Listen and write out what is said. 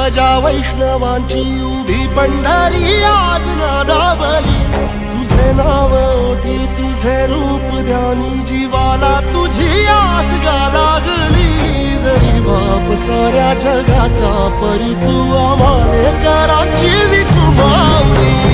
ध्वजा वैष्णवांची उभी पंढरी आज नादावली, तुझे नाव ओठी तुझे रूप ध्यानी, जीवाला तुझी आस गा लागली। जरी बाप साऱ्या जगाचा परी तू आम्हाले कराची विठू माऊली।